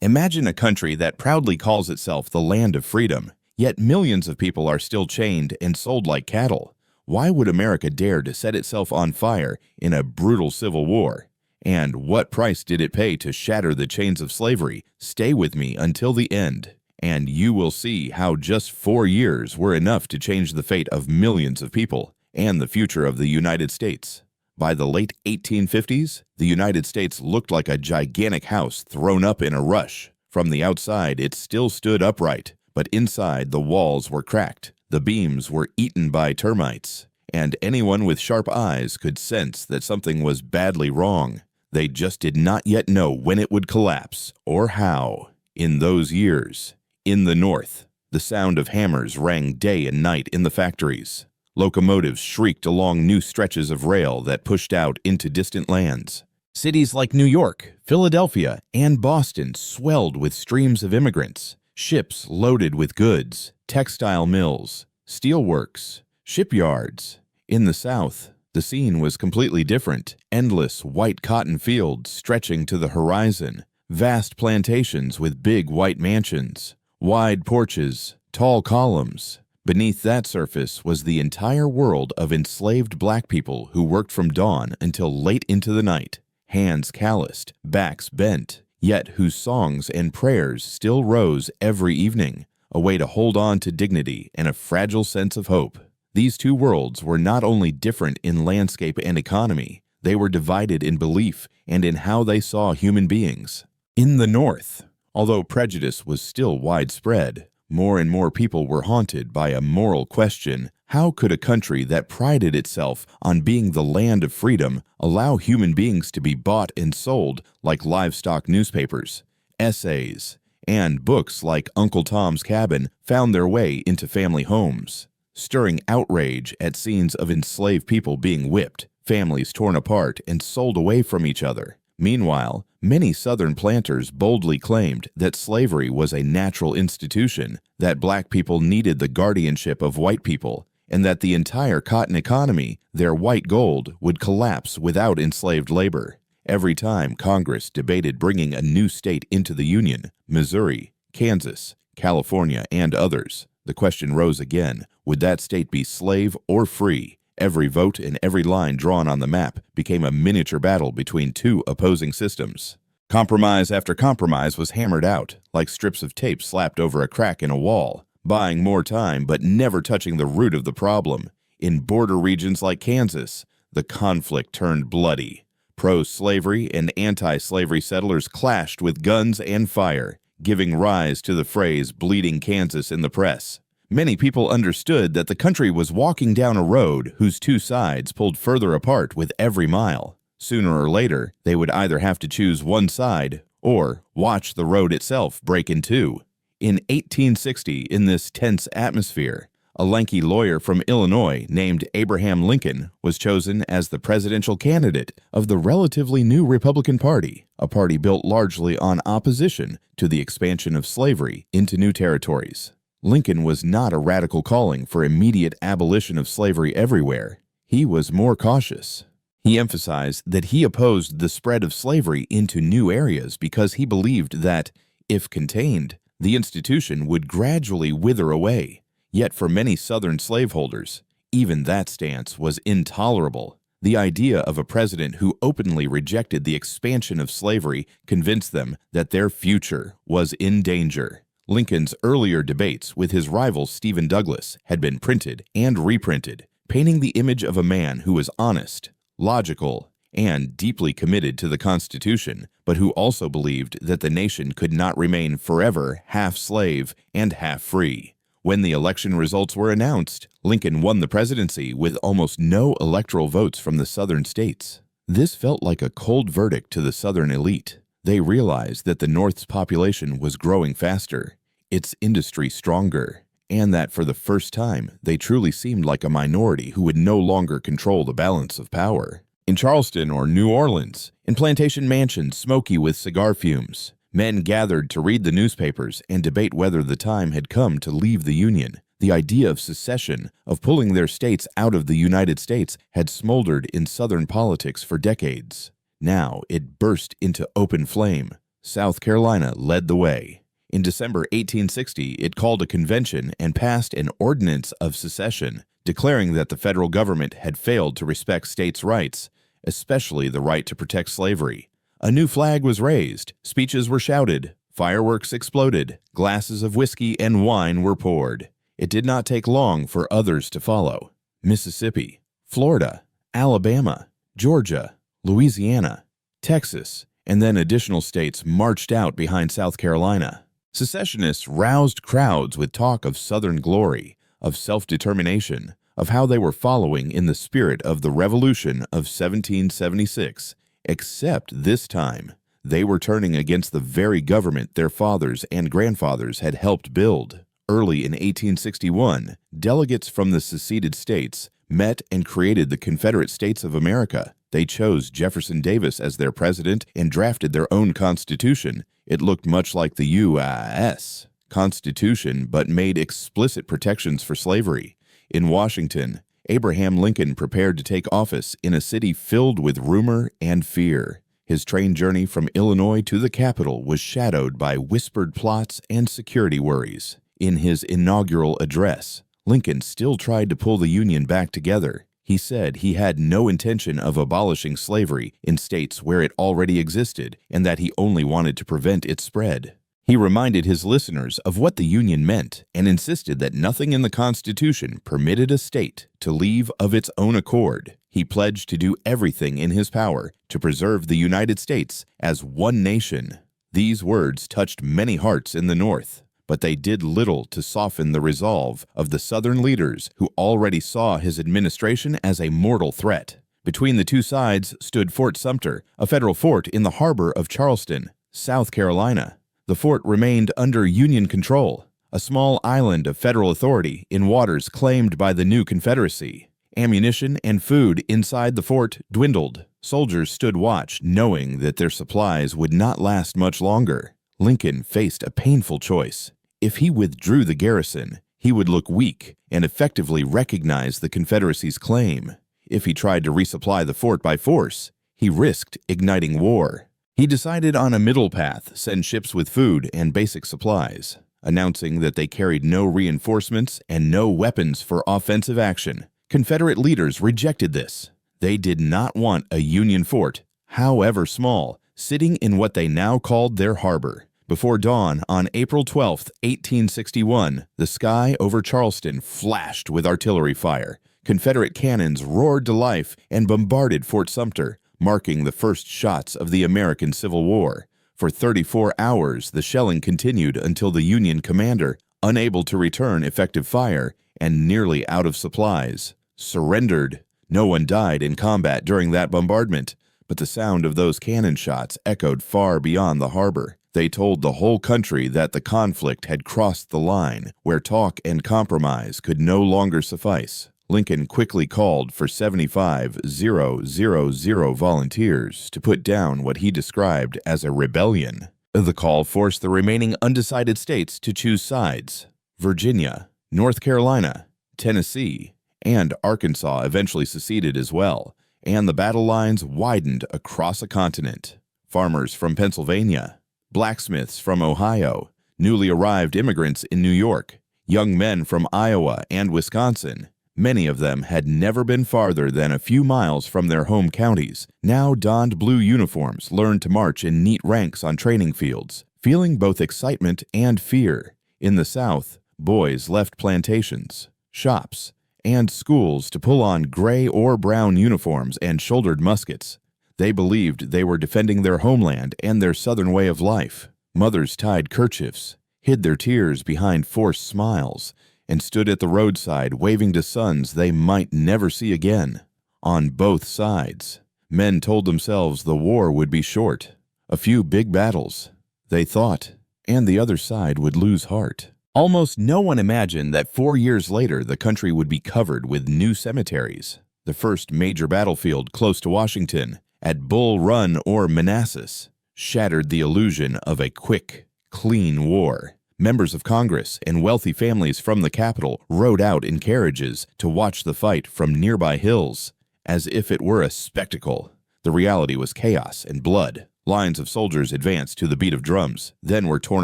Imagine a country that proudly calls itself the land of freedom, yet millions of people are still chained and sold like cattle. Why would America dare to set itself on fire in a brutal civil war? And what price did it pay to shatter the chains of slavery? Stay with me until the end, and you will see how just 4 years were enough to change the fate of millions of people and the future of the United States. By the late 1850s, the United States looked like a gigantic house thrown up in a rush. From the outside, it still stood upright, but inside the walls were cracked, the beams were eaten by termites, and anyone with sharp eyes could sense that something was badly wrong. They just did not yet know when it would collapse or how. In those years, in the North, the sound of hammers rang day and night in the factories. Locomotives shrieked along new stretches of rail that pushed out into distant lands. Cities like New York, Philadelphia, and Boston swelled with streams of immigrants. Ships loaded with goods, textile mills, steelworks, shipyards. In the South, the scene was completely different. Endless white cotton fields stretching to the horizon, vast plantations with big white mansions, wide porches, tall columns. Beneath that surface was the entire world of enslaved black people who worked from dawn until late into the night, hands calloused, backs bent, yet whose songs and prayers still rose every evening, a way to hold on to dignity and a fragile sense of hope. These two worlds were not only different in landscape and economy, they were divided in belief and in how they saw human beings. In the North, although prejudice was still widespread, more and more people were haunted by a moral question. How could a country that prided itself on being the land of freedom allow human beings to be bought and sold like livestock? Newspapers, essays, and books like Uncle Tom's Cabin found their way into family homes, stirring outrage at scenes of enslaved people being whipped, families torn apart and sold away from each other. Meanwhile, many Southern planters boldly claimed that slavery was a natural institution, that black people needed the guardianship of white people, and that the entire cotton economy, their white gold, would collapse without enslaved labor. Every time Congress debated bringing a new state into the Union, Missouri, Kansas, California, and others, the question rose again, would that state be slave or free? Every vote and every line drawn on the map became a miniature battle between two opposing systems. Compromise after compromise was hammered out, like strips of tape slapped over a crack in a wall, buying more time but never touching the root of the problem. In border regions like Kansas, the conflict turned bloody. Pro-slavery and anti-slavery settlers clashed with guns and fire, giving rise to the phrase "Bleeding Kansas" in the press. Many people understood that the country was walking down a road whose two sides pulled further apart with every mile. Sooner or later, they would either have to choose one side or watch the road itself break in two. In 1860, in this tense atmosphere, a lanky lawyer from Illinois named Abraham Lincoln was chosen as the presidential candidate of the relatively new Republican Party, a party built largely on opposition to the expansion of slavery into new territories. Lincoln was not a radical calling for immediate abolition of slavery everywhere. He was more cautious. He emphasized that he opposed the spread of slavery into new areas because he believed that, if contained, the institution would gradually wither away. Yet for many Southern slaveholders, even that stance was intolerable. The idea of a president who openly rejected the expansion of slavery convinced them that their future was in danger. Lincoln's earlier debates with his rival Stephen Douglas had been printed and reprinted, painting the image of a man who was honest, logical, and deeply committed to the Constitution, but who also believed that the nation could not remain forever half slave and half free. When the election results were announced, Lincoln won the presidency with almost no electoral votes from the Southern states. This felt like a cold verdict to the Southern elite. They realized that the North's population was growing faster, its industry stronger, and that for the first time they truly seemed like a minority who would no longer control the balance of power. In Charleston or New Orleans, in plantation mansions smoky with cigar fumes, men gathered to read the newspapers and debate whether the time had come to leave the Union. The idea of secession, of pulling their states out of the United States, had smoldered in Southern politics for decades. Now it burst into open flame. South Carolina led the way. In December 1860, it called a convention and passed an ordinance of secession, declaring that the federal government had failed to respect states' rights, especially the right to protect slavery. A new flag was raised, speeches were shouted, fireworks exploded, glasses of whiskey and wine were poured. It did not take long for others to follow. Mississippi, Florida, Alabama, Georgia, Louisiana, Texas, and then additional states marched out behind South Carolina. Secessionists roused crowds with talk of Southern glory, of self-determination, of how they were following in the spirit of the Revolution of 1776, except this time they were turning against the very government their fathers and grandfathers had helped build. Early in 1861, delegates from the seceded states met and created the Confederate States of America. They chose Jefferson Davis as their president and drafted their own constitution. It looked much like the U.S. Constitution, but made explicit protections for slavery. In Washington, Abraham Lincoln prepared to take office in a city filled with rumor and fear. His train journey from Illinois to the Capitol was shadowed by whispered plots and security worries. In his inaugural address, Lincoln still tried to pull the Union back together. He said he had no intention of abolishing slavery in states where it already existed and that he only wanted to prevent its spread. He reminded his listeners of what the Union meant and insisted that nothing in the Constitution permitted a state to leave of its own accord. He pledged to do everything in his power to preserve the United States as one nation. These words touched many hearts in the North, but they did little to soften the resolve of the Southern leaders who already saw his administration as a mortal threat. Between the two sides stood Fort Sumter, a federal fort in the harbor of Charleston, South Carolina. The fort remained under Union control, a small island of federal authority in waters claimed by the new Confederacy. Ammunition and food inside the fort dwindled. Soldiers stood watch, knowing that their supplies would not last much longer. Lincoln faced a painful choice. If he withdrew the garrison, he would look weak and effectively recognize the Confederacy's claim. If he tried to resupply the fort by force, he risked igniting war. He decided on a middle path, send ships with food and basic supplies, announcing that they carried no reinforcements and no weapons for offensive action. Confederate leaders rejected this. They did not want a Union fort, however small, sitting in what they now called their harbor. Before dawn on April 12, 1861, the sky over Charleston flashed with artillery fire. Confederate cannons roared to life and bombarded Fort Sumter, marking the first shots of the American Civil War. For 34 hours, the shelling continued until the Union commander, unable to return effective fire and nearly out of supplies, surrendered. No one died in combat during that bombardment, but the sound of those cannon shots echoed far beyond the harbor. They told the whole country that the conflict had crossed the line where talk and compromise could no longer suffice. Lincoln quickly called for 75,000 volunteers to put down what he described as a rebellion. The call forced the remaining undecided states to choose sides. Virginia, North Carolina, Tennessee, and Arkansas eventually seceded as well, and the battle lines widened across a continent. Farmers from Pennsylvania, blacksmiths from Ohio, newly arrived immigrants in New York, young men from Iowa and Wisconsin, many of them had never been farther than a few miles from their home counties, now donned blue uniforms, learned to march in neat ranks on training fields, feeling both excitement and fear. In the South, boys left plantations, shops, and schools to pull on gray or brown uniforms and shouldered muskets. They believed they were defending their homeland and their Southern way of life. Mothers tied kerchiefs, hid their tears behind forced smiles, and stood at the roadside waving to sons they might never see again. On both sides, men told themselves the war would be short. A few big battles, they thought, and the other side would lose heart. Almost no one imagined that 4 years later the country would be covered with new cemeteries. The first major battlefield close to Washington, at Bull Run or Manassas, shattered the illusion of a quick, clean war. Members of Congress and wealthy families from the Capitol rode out in carriages to watch the fight from nearby hills, as if it were a spectacle. The reality was chaos and blood. Lines of soldiers advanced to the beat of drums, then were torn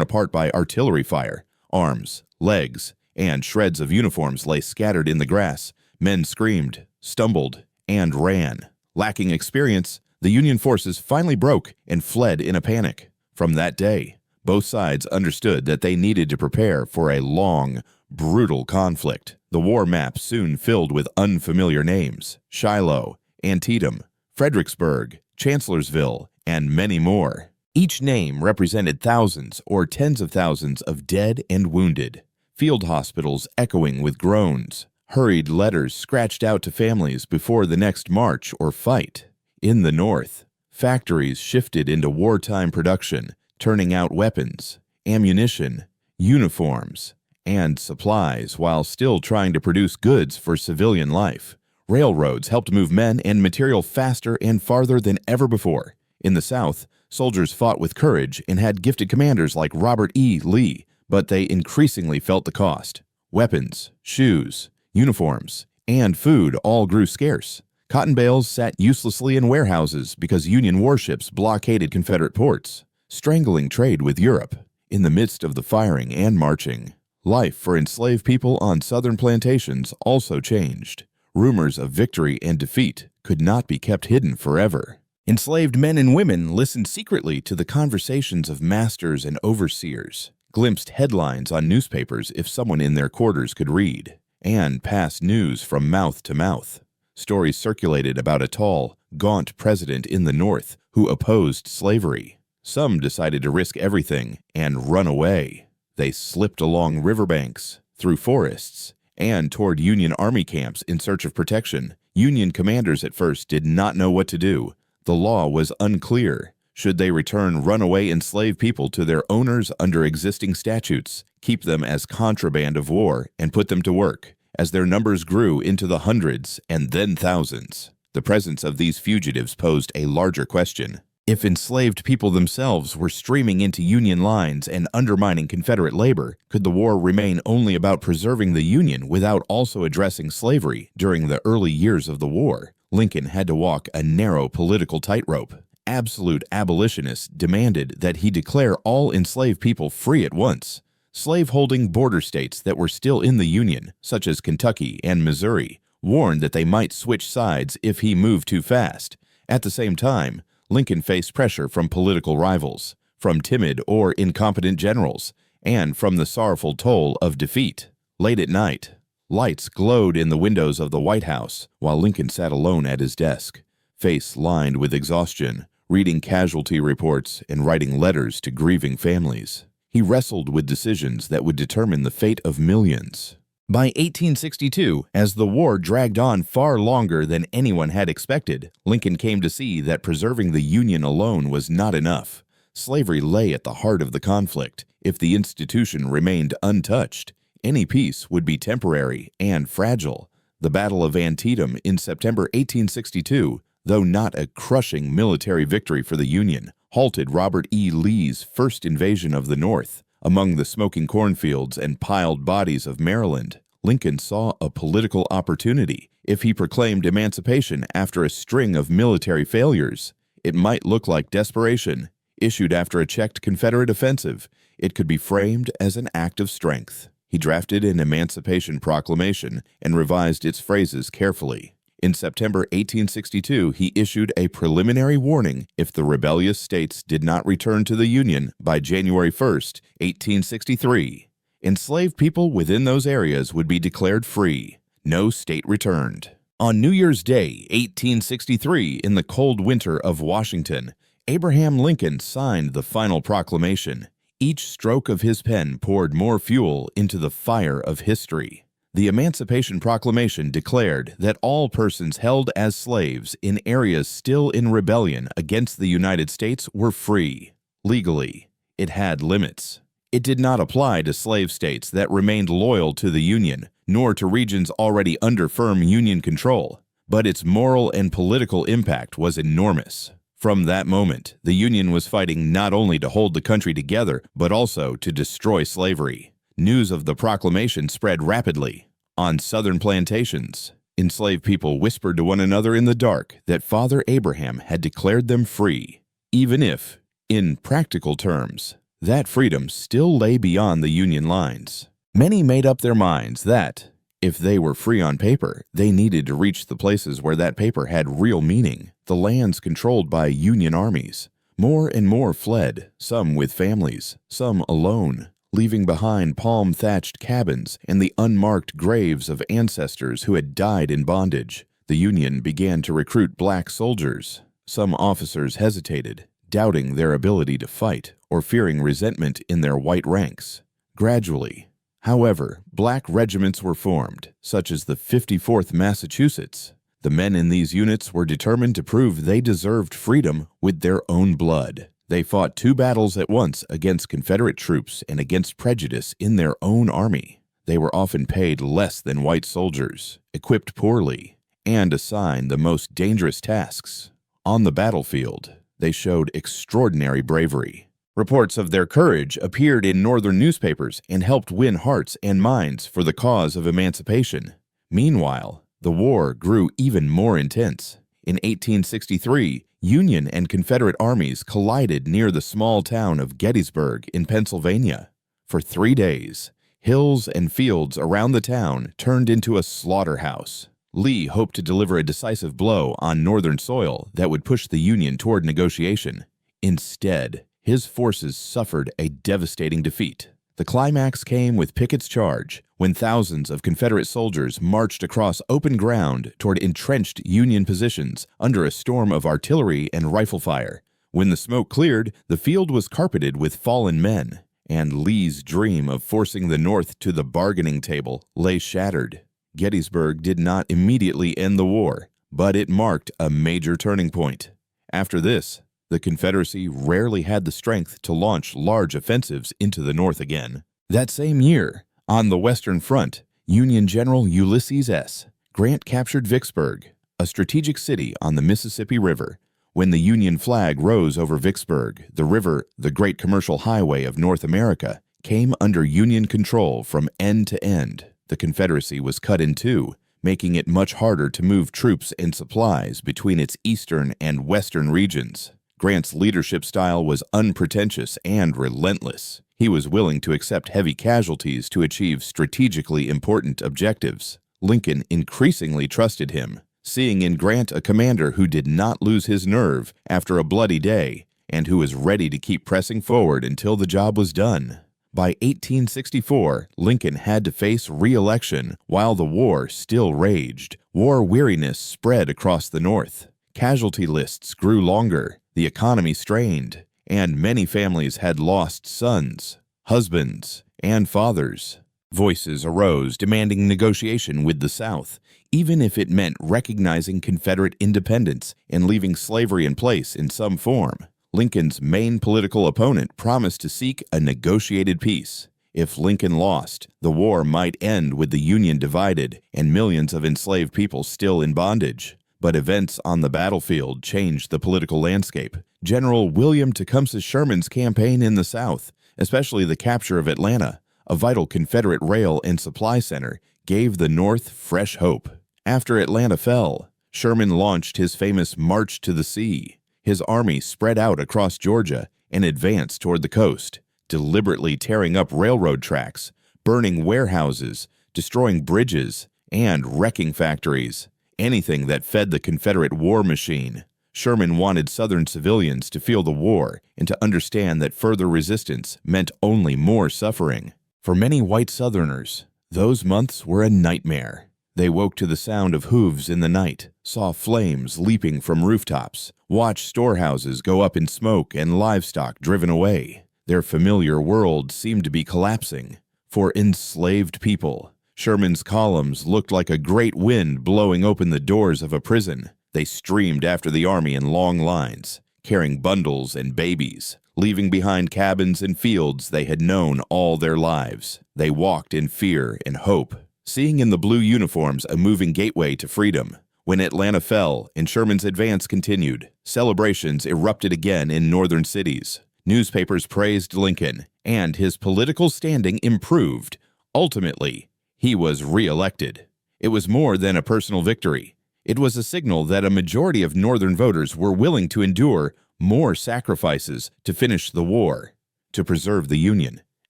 apart by artillery fire. Arms, legs, and shreds of uniforms lay scattered in the grass. Men screamed, stumbled, and ran. Lacking experience, the Union forces finally broke and fled in a panic. From that day, both sides understood that they needed to prepare for a long, brutal conflict. The war map soon filled with unfamiliar names: Shiloh, Antietam, Fredericksburg, Chancellorsville, and many more. Each name represented thousands or tens of thousands of dead and wounded. Field hospitals echoing with groans. Hurried letters scratched out to families before the next march or fight. In the North, factories shifted into wartime production, turning out weapons, ammunition, uniforms, and supplies while still trying to produce goods for civilian life. Railroads helped move men and material faster and farther than ever before. In the South, soldiers fought with courage and had gifted commanders like Robert E. Lee, but they increasingly felt the cost. Weapons, shoes, uniforms, and food all grew scarce. Cotton bales sat uselessly in warehouses because Union warships blockaded Confederate ports, strangling trade with Europe. In the midst of the firing and marching, life for enslaved people on Southern plantations also changed. Rumors of victory and defeat could not be kept hidden forever. Enslaved men and women listened secretly to the conversations of masters and overseers, glimpsed headlines on newspapers if someone in their quarters could read, and passed news from mouth to mouth. Stories circulated about a tall, gaunt president in the North who opposed slavery. Some decided to risk everything and run away. They slipped along riverbanks, through forests, and toward Union Army camps in search of protection. Union commanders at first did not know what to do. The law was unclear. Should they return runaway enslaved people to their owners under existing statutes, keep them as contraband of war, and put them to work? As their numbers grew into the hundreds and then thousands, the presence of these fugitives posed a larger question. If enslaved people themselves were streaming into Union lines and undermining Confederate labor, could the war remain only about preserving the Union without also addressing slavery during the early years of the war? Lincoln had to walk a narrow political tightrope. Absolute abolitionists demanded that he declare all enslaved people free at once. Slave-holding border states that were still in the Union, such as Kentucky and Missouri, warned that they might switch sides if he moved too fast. At the same time, Lincoln faced pressure from political rivals, from timid or incompetent generals, and from the sorrowful toll of defeat. Late at night, lights glowed in the windows of the White House while Lincoln sat alone at his desk, face lined with exhaustion, reading casualty reports and writing letters to grieving families. He wrestled with decisions that would determine the fate of millions. By 1862, as the war dragged on far longer than anyone had expected, Lincoln came to see that preserving the Union alone was not enough. Slavery lay at the heart of the conflict. If the institution remained untouched, any peace would be temporary and fragile. The Battle of Antietam in September 1862, though not a crushing military victory for the Union, halted Robert E. Lee's first invasion of the North. Among the smoking cornfields and piled bodies of Maryland, Lincoln saw a political opportunity. If he proclaimed emancipation after a string of military failures, it might look like desperation. Issued after a checked Confederate offensive, it could be framed as an act of strength. He drafted an Emancipation Proclamation and revised its phrases carefully. In September 1862, he issued a preliminary warning if the rebellious states did not return to the Union by January 1, 1863. Enslaved people within those areas would be declared free. No state returned. On New Year's Day, 1863, in the cold winter of Washington, Abraham Lincoln signed the final proclamation. Each stroke of his pen poured more fuel into the fire of history. The Emancipation Proclamation declared that all persons held as slaves in areas still in rebellion against the United States were free. Legally, it had limits. It did not apply to slave states that remained loyal to the Union, nor to regions already under firm Union control, but its moral and political impact was enormous. From that moment, the Union was fighting not only to hold the country together, but also to destroy slavery. News of the proclamation spread rapidly. On Southern plantations, enslaved people whispered to one another in the dark that Father Abraham had declared them free. even if, in practical terms, that freedom still lay beyond the Union lines. Many made up their minds that, if they were free on paper, they needed to reach the places where that paper had real meaning, the lands controlled by Union armies. More and more fled, some with families, some alone, leaving behind palm-thatched cabins and the unmarked graves of ancestors who had died in bondage. The Union began to recruit black soldiers. Some officers hesitated, doubting their ability to fight or fearing resentment in their white ranks. Gradually, however, black regiments were formed, such as the 54th Massachusetts. The men in these units were determined to prove they deserved freedom with their own blood. They fought 2 battles at once against Confederate troops and against prejudice in their own army. They were often paid less than white soldiers, equipped poorly, and assigned the most dangerous tasks. On the battlefield, they showed extraordinary bravery. Reports of their courage appeared in Northern newspapers and helped win hearts and minds for the cause of emancipation. Meanwhile, the war grew even more intense. In 1863, Union and Confederate armies collided near the small town of Gettysburg in Pennsylvania. For 3 days, hills and fields around the town turned into a slaughterhouse. Lee hoped to deliver a decisive blow on Northern soil that would push the Union toward negotiation. Instead, his forces suffered a devastating defeat. The climax came with Pickett's charge, when thousands of Confederate soldiers marched across open ground toward entrenched Union positions under a storm of artillery and rifle fire. When the smoke cleared, the field was carpeted with fallen men, and Lee's dream of forcing the North to the bargaining table lay shattered. Gettysburg did not immediately end the war, but it marked a major turning point. After this, the Confederacy rarely had the strength to launch large offensives into the North again. That same year, on the Western Front, Union General Ulysses S. Grant captured Vicksburg, a strategic city on the Mississippi River. When the Union flag rose over Vicksburg, the river, the great commercial highway of North America, came under Union control from end to end. The Confederacy was cut in 2, making it much harder to move troops and supplies between its eastern and western regions. Grant's leadership style was unpretentious and relentless. He was willing to accept heavy casualties to achieve strategically important objectives. Lincoln increasingly trusted him, seeing in Grant a commander who did not lose his nerve after a bloody day and who was ready to keep pressing forward until the job was done. By 1864, Lincoln had to face re-election while the war still raged. War weariness spread across the North. Casualty lists grew longer, the economy strained, and many families had lost sons, husbands, and fathers. Voices arose demanding negotiation with the South, even if it meant recognizing Confederate independence and leaving slavery in place in some form. Lincoln's main political opponent promised to seek a negotiated peace. If Lincoln lost, the war might end with the Union divided and millions of enslaved people still in bondage. But events on the battlefield changed the political landscape. General William Tecumseh Sherman's campaign in the South, especially the capture of Atlanta, a vital Confederate rail and supply center, gave the North fresh hope. After Atlanta fell, Sherman launched his famous March to the Sea. His army spread out across Georgia and advanced toward the coast, deliberately tearing up railroad tracks, burning warehouses, destroying bridges, and wrecking factories. Anything that fed the Confederate war machine. Sherman wanted Southern civilians to feel the war and to understand that further resistance meant only more suffering. For many white Southerners, those months were a nightmare. They woke to the sound of hooves in the night, saw flames leaping from rooftops, watched storehouses go up in smoke and livestock driven away. Their familiar world seemed to be collapsing. For enslaved people, Sherman's columns looked like a great wind blowing open the doors of a prison. They streamed after the army in long lines, carrying bundles and babies, leaving behind cabins and fields they had known all their lives. They walked in fear and hope, seeing in the blue uniforms a moving gateway to freedom. When Atlanta fell and Sherman's advance continued, celebrations erupted again in northern cities. Newspapers praised Lincoln, and his political standing improved. Ultimately, he was re-elected. It was more than a personal victory. It was a signal that a majority of Northern voters were willing to endure more sacrifices to finish the war, to preserve the Union,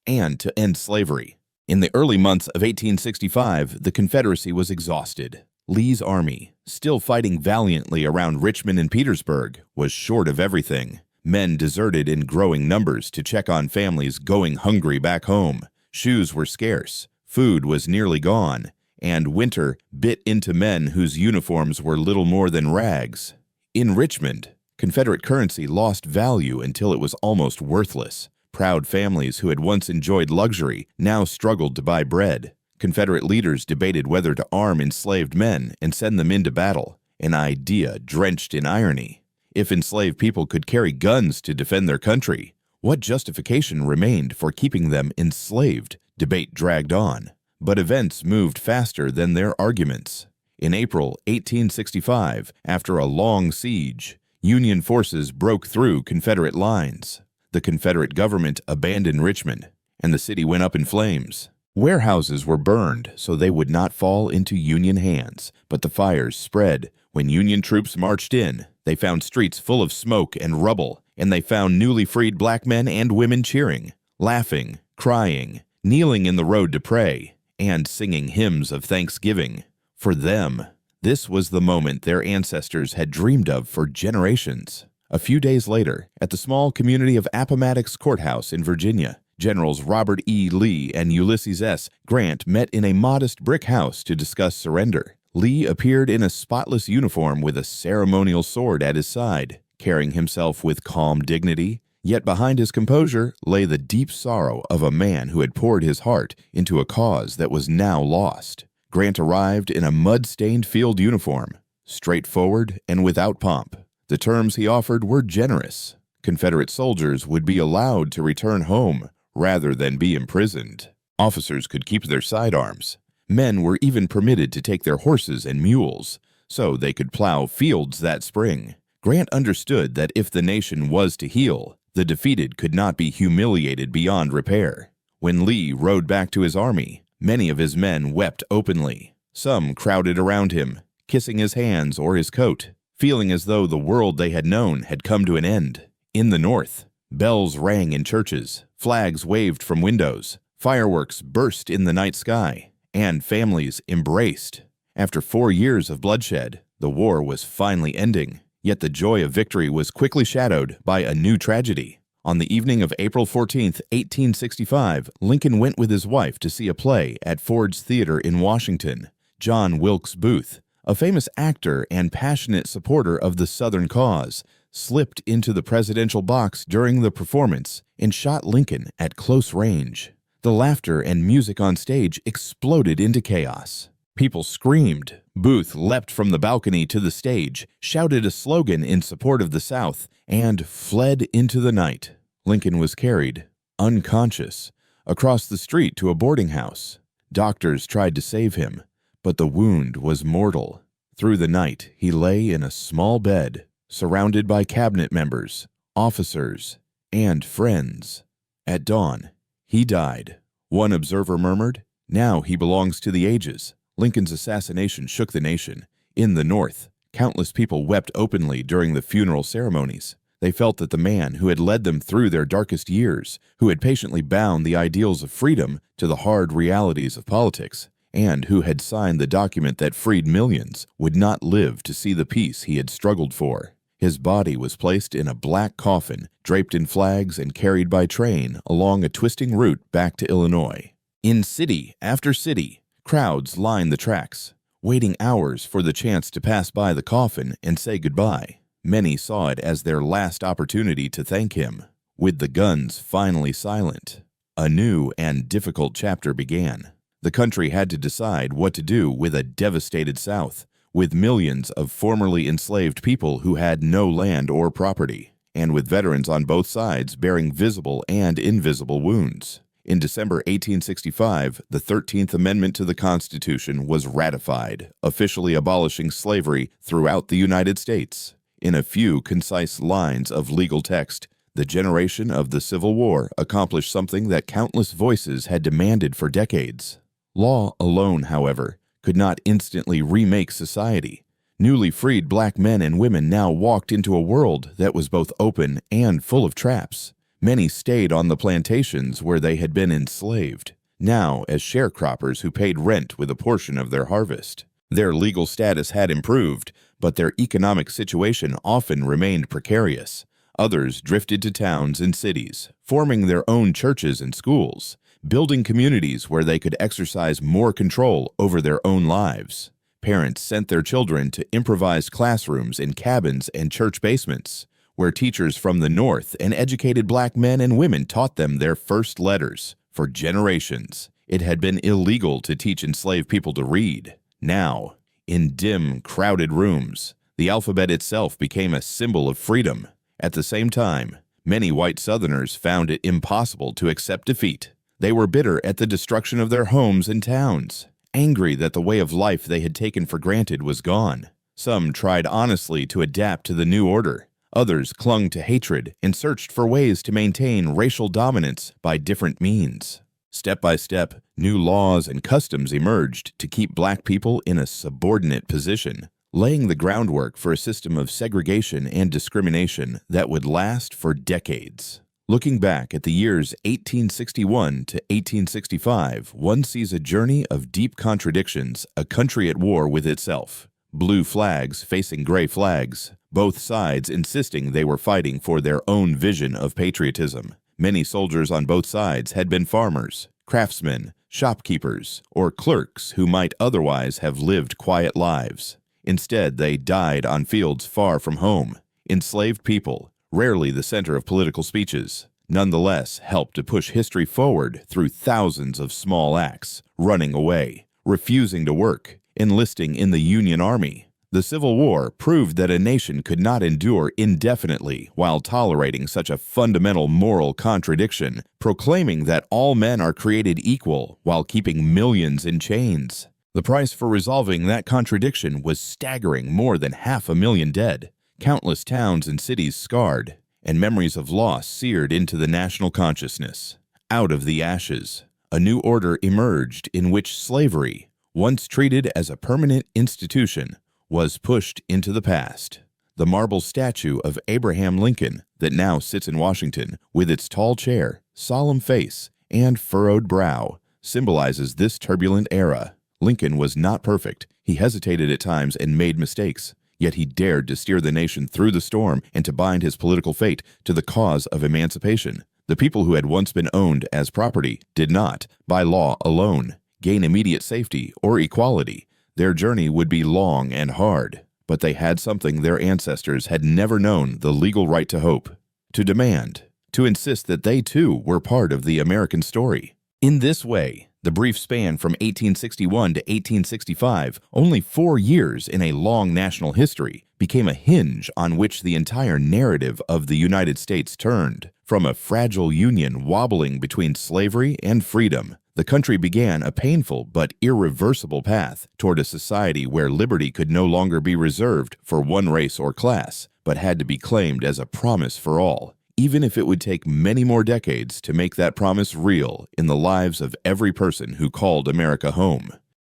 and to end slavery. In the early months of 1865, the Confederacy was exhausted. Lee's army, still fighting valiantly around Richmond and Petersburg, was short of everything. Men deserted in growing numbers to check on families going hungry back home. Shoes were scarce, food was nearly gone, and winter bit into men whose uniforms were little more than rags. In Richmond, Confederate currency lost value until it was almost worthless. Proud families who had once enjoyed luxury now struggled to buy bread. Confederate leaders debated whether to arm enslaved men and send them into battle, an idea drenched in irony. If enslaved people could carry guns to defend their country, what justification remained for keeping them enslaved? Debate dragged on, but events moved faster than their arguments. In April 1865, after a long siege, Union forces broke through Confederate lines. The Confederate government abandoned Richmond, and the city went up in flames. Warehouses were burned so they would not fall into Union hands, but the fires spread. When Union troops marched in, they found streets full of smoke and rubble, and they found newly freed black men and women cheering, laughing, crying, kneeling in the road to pray, and singing hymns of thanksgiving. For them, this was the moment their ancestors had dreamed of for generations. A few days later, at the small community of Appomattox Courthouse in Virginia, Generals Robert E. Lee and Ulysses S. Grant met in a modest brick house to discuss surrender. Lee appeared in a spotless uniform with a ceremonial sword at his side, carrying himself with calm dignity, yet behind his composure lay the deep sorrow of a man who had poured his heart into a cause that was now lost. Grant arrived in a mud-stained field uniform, straightforward and without pomp. The terms he offered were generous. Confederate soldiers would be allowed to return home rather than be imprisoned. Officers could keep their sidearms. Men were even permitted to take their horses and mules, so they could plow fields that spring. Grant understood that if the nation was to heal, the defeated could not be humiliated beyond repair. When Lee rode back to his army, many of his men wept openly. Some crowded around him, kissing his hands or his coat, feeling as though the world they had known had come to an end. In the North, bells rang in churches, flags waved from windows, fireworks burst in the night sky, and families embraced. After 4 years of bloodshed, the war was finally ending, yet the joy of victory was quickly shadowed by a new tragedy. On the evening of April 14, 1865, Lincoln went with his wife to see a play at Ford's Theater in Washington. John Wilkes Booth, a famous actor and passionate supporter of the Southern cause, slipped into the presidential box during the performance and shot Lincoln at close range. The laughter and music on stage exploded into chaos. People screamed. Booth leapt from the balcony to the stage, shouted a slogan in support of the South, and fled into the night. Lincoln was carried, unconscious, across the street to a boarding house. Doctors tried to save him, but the wound was mortal. Through the night, he lay in a small bed, surrounded by cabinet members, officers, and friends. At dawn, he died. One observer murmured, "Now he belongs to the ages." Lincoln's assassination shook the nation. In the North, countless people wept openly during the funeral ceremonies. They felt that the man who had led them through their darkest years, who had patiently bound the ideals of freedom to the hard realities of politics, and who had signed the document that freed millions, would not live to see the peace he had struggled for. His body was placed in a black coffin, draped in flags and carried by train along a twisting route back to Illinois. In city after city, crowds lined the tracks, waiting hours for the chance to pass by the coffin and say goodbye. Many saw it as their last opportunity to thank him. With the guns finally silent, a new and difficult chapter began. The country had to decide what to do with a devastated South, with millions of formerly enslaved people who had no land or property, and with veterans on both sides bearing visible and invisible wounds. In December 1865, the 13th Amendment to the Constitution was ratified, officially abolishing slavery throughout the United States. In a few concise lines of legal text, the generation of the Civil War accomplished something that countless voices had demanded for decades. Law alone, however, could not instantly remake society. Newly freed black men and women now walked into a world that was both open and full of traps. Many stayed on the plantations where they had been enslaved, now as sharecroppers who paid rent with a portion of their harvest. Their legal status had improved, but their economic situation often remained precarious. Others drifted to towns and cities, forming their own churches and schools, building communities where they could exercise more control over their own lives. Parents sent their children to improvised classrooms in cabins and church basements, where teachers from the North and educated black men and women taught them their first letters. For generations, it had been illegal to teach enslaved people to read. Now, in dim, crowded rooms, the alphabet itself became a symbol of freedom. At the same time, many white Southerners found it impossible to accept defeat. They were bitter at the destruction of their homes and towns, angry that the way of life they had taken for granted was gone. Some tried honestly to adapt to the new order. Others clung to hatred and searched for ways to maintain racial dominance by different means. Step by step, new laws and customs emerged to keep black people in a subordinate position, laying the groundwork for a system of segregation and discrimination that would last for decades. Looking back at the years 1861 to 1865, one sees a journey of deep contradictions, a country at war with itself. Blue flags facing gray flags, both sides insisting they were fighting for their own vision of patriotism. Many soldiers on both sides had been farmers, craftsmen, shopkeepers, or clerks who might otherwise have lived quiet lives. Instead, they died on fields far from home. Enslaved people, rarely the center of political speeches, nonetheless helped to push history forward through thousands of small acts: running away, refusing to work, enlisting in the Union Army. The Civil War proved that a nation could not endure indefinitely while tolerating such a fundamental moral contradiction, proclaiming that all men are created equal while keeping millions in chains. The price for resolving that contradiction was staggering: more than 500,000 dead, countless towns and cities scarred, and memories of loss seared into the national consciousness. Out of the ashes, a new order emerged in which slavery, once treated as a permanent institution, was pushed into the past. The marble statue of Abraham Lincoln that now sits in Washington, with its tall chair, solemn face, and furrowed brow, symbolizes this turbulent era. Lincoln was not perfect. He hesitated at times and made mistakes. Yet he dared to steer the nation through the storm and to bind his political fate to the cause of emancipation. The people who had once been owned as property did not, by law alone, gain immediate safety or equality. Their journey would be long and hard, but they had something their ancestors had never known: the legal right to hope, to demand, to insist that they too were part of the American story. In this way, the brief span from 1861 to 1865, only 4 years in a long national history, became a hinge on which the entire narrative of the United States turned. From a fragile union wobbling between slavery and freedom, the country began a painful but irreversible path toward a society where liberty could no longer be reserved for one race or class, but had to be claimed as a promise for all, even if it would take many more decades to make that promise real in the lives of every person who called America home.